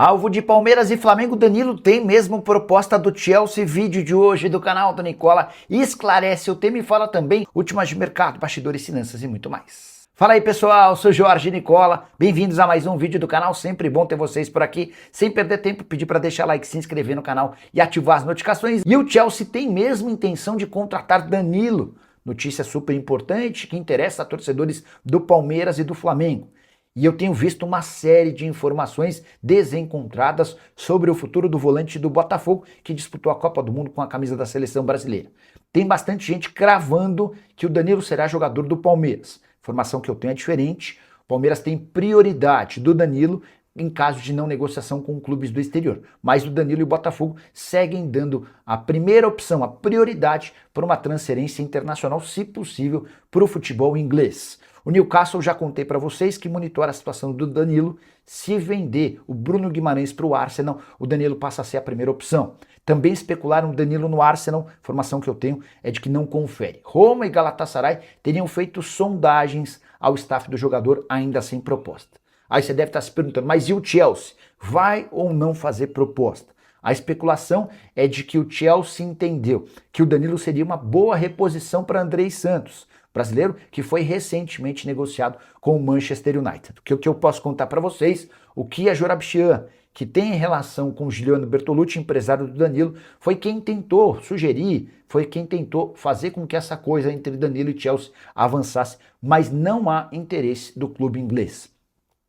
Alvo de Palmeiras e Flamengo, Danilo tem mesmo proposta do Chelsea. Vídeo de hoje do canal do Nicola esclarece o tema e fala também últimas de mercado, bastidores, finanças e muito mais. Fala aí pessoal, sou Jorge Nicola, bem-vindos a mais um vídeo do canal, sempre bom ter vocês por aqui. Sem perder tempo, pedir para deixar like, se inscrever no canal e ativar as notificações. E o Chelsea tem mesmo intenção de contratar Danilo, notícia super importante que interessa a torcedores do Palmeiras e do Flamengo. E eu tenho visto uma série de informações desencontradas sobre o futuro do volante do Botafogo, que disputou a Copa do Mundo com a camisa da seleção brasileira. Tem bastante gente cravando que o Danilo será jogador do Palmeiras. Informação que eu tenho é diferente. O Palmeiras tem prioridade do Danilo em caso de não negociação com clubes do exterior. Mas o Danilo e o Botafogo seguem dando a primeira opção, a prioridade para uma transferência internacional, se possível, para o futebol inglês. O Newcastle, já contei para vocês, que monitora a situação do Danilo. Se vender o Bruno Guimarães para o Arsenal, o Danilo passa a ser a primeira opção. Também especularam o Danilo no Arsenal, informação que eu tenho é de que não confere. Roma e Galatasaray teriam feito sondagens ao staff do jogador ainda sem proposta. Aí você deve estar se perguntando, mas e o Chelsea? Vai ou não fazer proposta? A especulação é de que o Chelsea entendeu que o Danilo seria uma boa reposição para Andrei Santos, brasileiro que foi recentemente negociado com o Manchester United. O que eu posso contar para vocês, o Kia Joorabchian, que tem relação com o Giuliano Bertolucci, empresário do Danilo, foi quem tentou sugerir, foi quem tentou fazer com que essa coisa entre Danilo e Chelsea avançasse, mas não há interesse do clube inglês.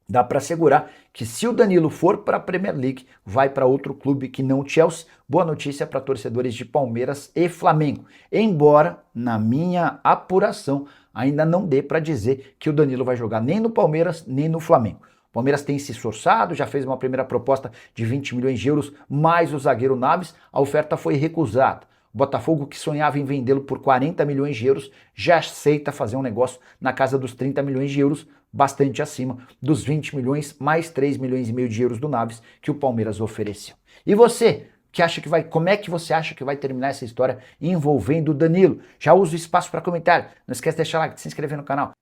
Dá para assegurar que se o Danilo for para a Premier League, vai para outro clube que não o Chelsea. Boa notícia para torcedores de Palmeiras e Flamengo. Embora, na minha apuração, ainda não dê para dizer que o Danilo vai jogar nem no Palmeiras, nem no Flamengo. O Palmeiras tem se esforçado, já fez uma primeira proposta de 20 milhões de euros, mais o zagueiro Naves, a oferta foi recusada. O Botafogo, que sonhava em vendê-lo por 40 milhões de euros, já aceita fazer um negócio na casa dos 30 milhões de euros, bastante acima dos 20 milhões, mais 3 milhões e meio de euros do Naves que o Palmeiras ofereceu. E você, que acha que vai, como é que você acha que vai terminar essa história envolvendo o Danilo? Já usa o espaço para comentário, não esquece de deixar like, de se inscrever no canal.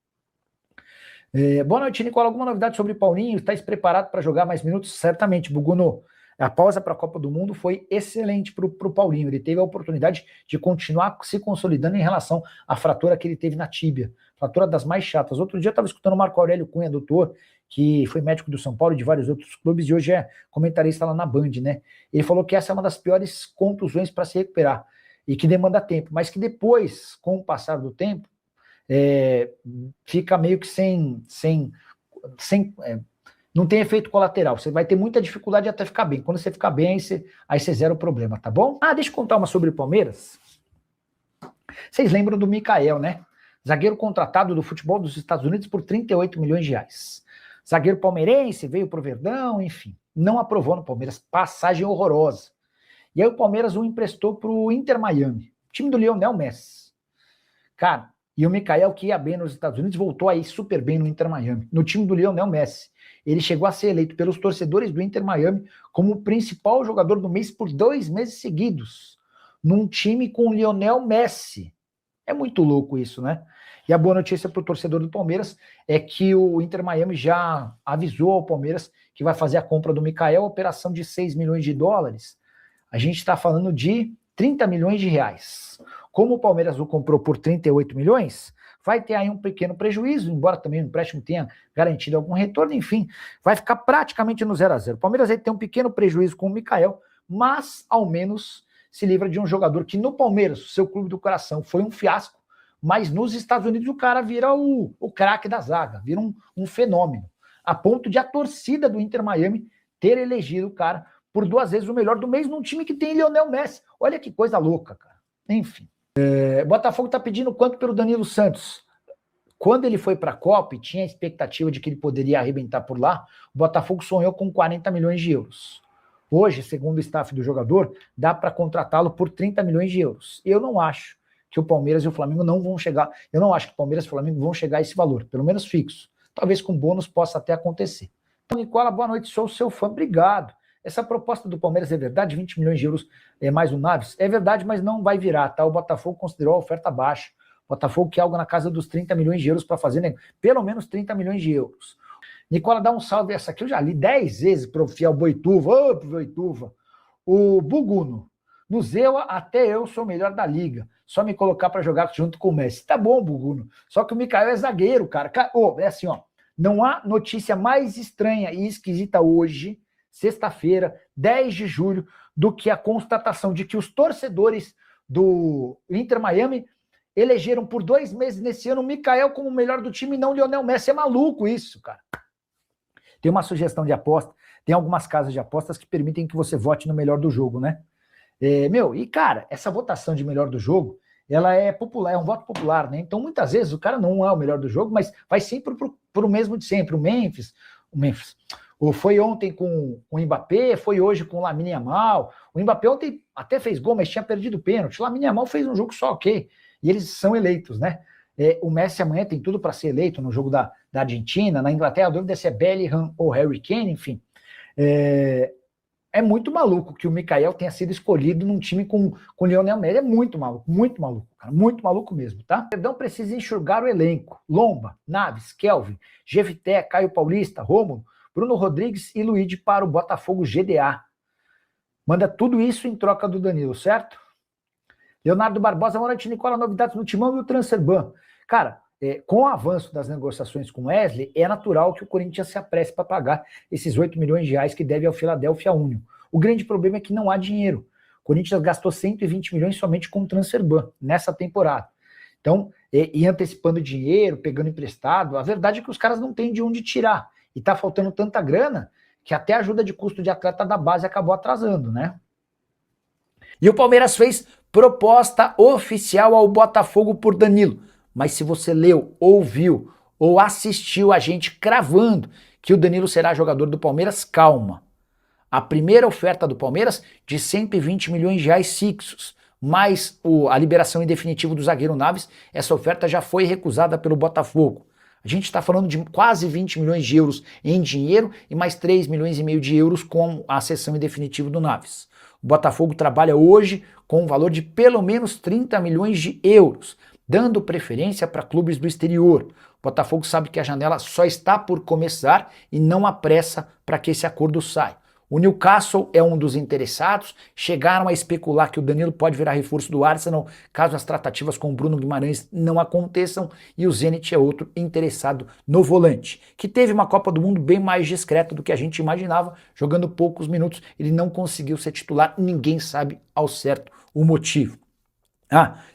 Boa noite, Nicola. Alguma novidade sobre Paulinho? Está preparado para jogar mais minutos? Certamente, Buguno. A pausa para a Copa do Mundo foi excelente para o Paulinho. Ele teve a oportunidade de continuar se consolidando em relação à fratura que ele teve na tíbia. Fratura das mais chatas. Outro dia eu estava escutando o Marco Aurélio Cunha, doutor, que foi médico do São Paulo e de vários outros clubes e hoje é comentarista lá na Band, né? Ele falou que essa é uma das piores contusões para se recuperar e que demanda tempo, mas que depois, com o passar do tempo, fica meio que não tem efeito colateral, você vai ter muita dificuldade até ficar bem. Quando você ficar bem, aí você zera o problema, tá bom? Deixa eu contar uma sobre o Palmeiras. Vocês lembram do Mikael, né? Zagueiro contratado do futebol dos Estados Unidos por 38 milhões de reais. Zagueiro palmeirense, veio pro Verdão, enfim. Não aprovou no Palmeiras, passagem horrorosa. E aí o Palmeiras o emprestou pro Inter Miami, time do Lionel Messi. Cara, e o Mikael, que ia bem nos Estados Unidos, voltou aí super bem no Inter Miami, no time do Lionel Messi. Ele chegou a ser eleito pelos torcedores do Inter Miami como o principal jogador do mês por 2 meses seguidos, num time com o Lionel Messi. É muito louco isso, né? E a boa notícia para o torcedor do Palmeiras é que o Inter Miami já avisou ao Palmeiras que vai fazer a compra do Mikael, operação de 6 milhões de dólares. A gente está falando de 30 milhões de reais. Como o Palmeiras o comprou por 38 milhões, vai ter aí um pequeno prejuízo, embora também o empréstimo tenha garantido algum retorno, enfim, vai ficar praticamente no 0-0. O Palmeiras aí tem um pequeno prejuízo com o Mikael, mas ao menos se livra de um jogador que no Palmeiras, o seu clube do coração, foi um fiasco, mas nos Estados Unidos o cara vira o craque da zaga, vira um fenômeno, a ponto de a torcida do Inter Miami ter elegido o cara por 2 vezes o melhor do mês num time que tem Lionel Messi. Olha que coisa louca, cara. Enfim. Botafogo está pedindo quanto pelo Danilo Santos? Quando ele foi para a Copa e tinha a expectativa de que ele poderia arrebentar por lá, o Botafogo sonhou com 40 milhões de euros. Hoje, segundo o staff do jogador, dá para contratá-lo por 30 milhões de euros. Eu não acho que o Palmeiras e o Flamengo não vão chegar, eu não acho que o Palmeiras e o Flamengo vão chegar a esse valor, pelo menos fixo. Talvez com bônus possa até acontecer. Nicola, boa noite, sou seu fã, obrigado. Essa proposta do Palmeiras é verdade? 20 milhões de euros mais o Naves? É verdade, mas não vai virar, tá? O Botafogo considerou a oferta baixa. O Botafogo quer algo na casa dos 30 milhões de euros para fazer, né? Pelo menos 30 milhões de euros. Nicola, dá um salve. Essa aqui eu já li 10 vezes pro fiel Boituva. Ô, Boituva. O Buguno. No Zewa, até eu sou o melhor da liga. Só me colocar para jogar junto com o Messi. Tá bom, Buguno. Só que o Mikael é zagueiro, cara. É assim, ó. Não há notícia mais estranha e esquisita hoje, sexta-feira, 10 de julho, do que a constatação de que os torcedores do Inter Miami elegeram por 2 meses nesse ano o Mikael como o melhor do time e não o Lionel Messi. É maluco isso, cara. Tem uma sugestão de aposta, tem algumas casas de apostas que permitem que você vote no melhor do jogo, né? E cara, essa votação de melhor do jogo, ela é popular, é um voto popular, né? Então, muitas vezes, o cara não é o melhor do jogo, mas vai sempre pro mesmo de sempre, o Memphis. Foi ontem com o Mbappé, foi hoje com o Lamine Yamal. O Mbappé ontem até fez gol, mas tinha perdido o pênalti. O Lamine Yamal fez um jogo só ok. E eles são eleitos, né? O Messi amanhã tem tudo para ser eleito no jogo da Argentina, na Inglaterra, a dúvida é se é Bellingham ou Harry Kane, enfim. É muito maluco que o Mikael tenha sido escolhido num time com o Lionel Messi. É muito maluco, cara, muito maluco mesmo, tá? O Verdão precisa enxugar o elenco. Lomba, Naves, Kelvin, Gevité, Caio Paulista, Rômulo, Bruno Rodrigues e Luigi para o Botafogo GDA. Manda tudo isso em troca do Danilo, certo? Leonardo Barbosa, boa noite, Nicola, novidades no Timão e o Transferban. Cara, com o avanço das negociações com Wesley, é natural que o Corinthians se apresse para pagar esses 8 milhões de reais que deve ao Philadelphia Union. O grande problema é que não há dinheiro. O Corinthians gastou 120 milhões somente com o Transferban nessa temporada. Então, e antecipando dinheiro, pegando emprestado, a verdade é que os caras não têm de onde tirar. E tá faltando tanta grana que até a ajuda de custo de atleta da base acabou atrasando, né? E o Palmeiras fez proposta oficial ao Botafogo por Danilo. Mas se você leu, ouviu ou assistiu a gente cravando que o Danilo será jogador do Palmeiras, calma. A primeira oferta do Palmeiras de 120 milhões de reais fixos, mais a liberação em definitivo do zagueiro Naves, essa oferta já foi recusada pelo Botafogo. A gente está falando de quase 20 milhões de euros em dinheiro e mais 3 milhões e meio de euros com a cessão em definitivo do Naves. O Botafogo trabalha hoje com um valor de pelo menos 30 milhões de euros, dando preferência para clubes do exterior. O Botafogo sabe que a janela só está por começar e não há pressa para que esse acordo saia. O Newcastle é um dos interessados, chegaram a especular que o Danilo pode virar reforço do Arsenal caso as tratativas com o Bruno Guimarães não aconteçam, e o Zenit é outro interessado no volante, que teve uma Copa do Mundo bem mais discreta do que a gente imaginava, jogando poucos minutos, ele não conseguiu ser titular, ninguém sabe ao certo o motivo.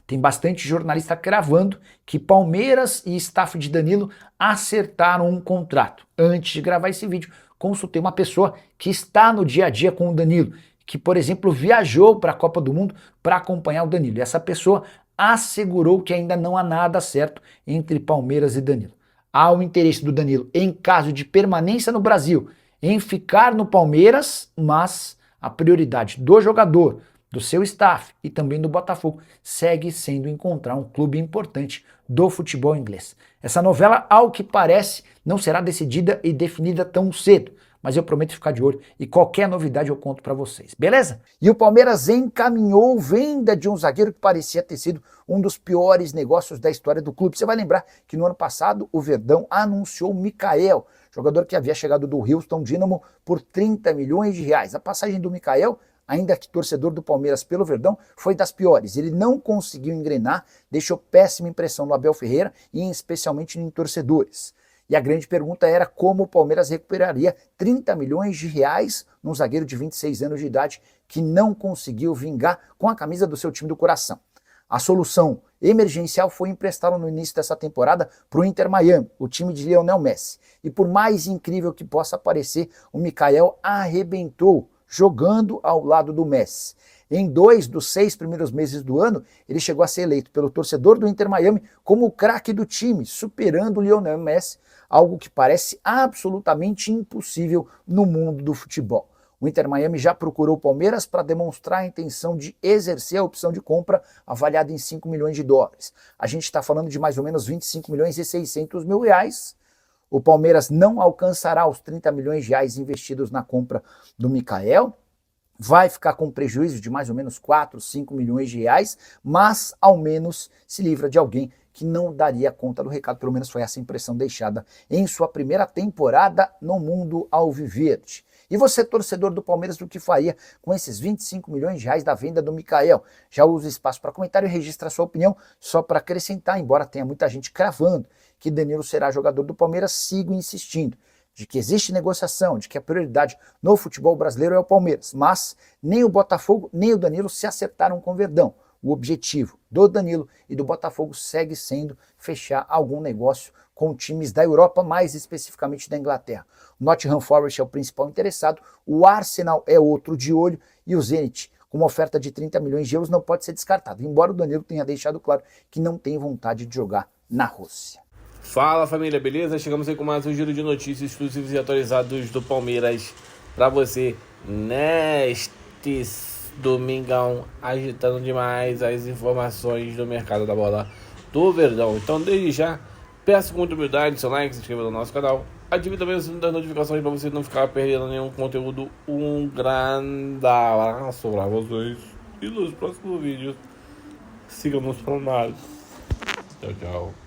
Tem bastante jornalista cravando que Palmeiras e staff de Danilo acertaram um contrato. Antes de gravar esse vídeo, consultei uma pessoa que está no dia a dia com o Danilo, que, por exemplo, viajou para a Copa do Mundo para acompanhar o Danilo. E essa pessoa assegurou que ainda não há nada certo entre Palmeiras e Danilo. Há o interesse do Danilo, em caso de permanência no Brasil, em ficar no Palmeiras, mas a prioridade do jogador, do seu staff e também do Botafogo segue sendo encontrar um clube importante do futebol inglês. Essa novela, ao que parece, não será decidida e definida tão cedo, mas eu prometo ficar de olho e qualquer novidade eu conto para vocês, beleza? E o Palmeiras encaminhou venda de um zagueiro que parecia ter sido um dos piores negócios da história do clube. Você vai lembrar que no ano passado o Verdão anunciou o Mikael, jogador que havia chegado do Houston Dynamo por 30 milhões de reais. A passagem do Mikael, ainda que torcedor do Palmeiras pelo Verdão, foi das piores. Ele não conseguiu engrenar, deixou péssima impressão no Abel Ferreira e especialmente em torcedores. E a grande pergunta era como o Palmeiras recuperaria 30 milhões de reais num zagueiro de 26 anos de idade que não conseguiu vingar com a camisa do seu time do coração. A solução emergencial foi emprestá-lo no início dessa temporada para o Inter Miami, o time de Lionel Messi. E por mais incrível que possa parecer, o Mikael arrebentou jogando ao lado do Messi. Em 2 dos 6 primeiros meses do ano, ele chegou a ser eleito pelo torcedor do Inter Miami como o craque do time, superando o Lionel Messi, algo que parece absolutamente impossível no mundo do futebol. O Inter Miami já procurou o Palmeiras para demonstrar a intenção de exercer a opção de compra avaliada em 5 milhões de dólares. A gente está falando de mais ou menos 25 milhões e 600 mil reais. O Palmeiras não alcançará os 30 milhões de reais investidos na compra do Mikael, vai ficar com prejuízo de mais ou menos 4, 5 milhões de reais, mas ao menos se livra de alguém que não daria conta do recado, pelo menos foi essa impressão deixada em sua primeira temporada no mundo alviverde. E você, torcedor do Palmeiras, o que faria com esses 25 milhões de reais da venda do Mikael? Já usa espaço para comentário e registra a sua opinião. Só para acrescentar, embora tenha muita gente cravando que Danilo será jogador do Palmeiras, sigo insistindo de que existe negociação, de que a prioridade no futebol brasileiro é o Palmeiras, mas nem o Botafogo nem o Danilo se acertaram com o Verdão. O objetivo do Danilo e do Botafogo segue sendo fechar algum negócio com times da Europa, mais especificamente da Inglaterra. O Nottingham Forest é o principal interessado, o Arsenal é outro de olho e o Zenit, com uma oferta de 30 milhões de euros, não pode ser descartado, embora o Danilo tenha deixado claro que não tem vontade de jogar na Rússia. Fala família, beleza? Chegamos aí com mais um giro de notícias exclusivos e atualizados do Palmeiras para você neste domingão, agitando demais as informações do mercado da bola do Verdão. Então desde já, peço com muita humildade seu like, se inscreva no nosso canal, ative também o sininho das notificações para você não ficar perdendo nenhum conteúdo. Um grande abraço para vocês e nos próximos vídeos sigam nos planos. Tchau, tchau.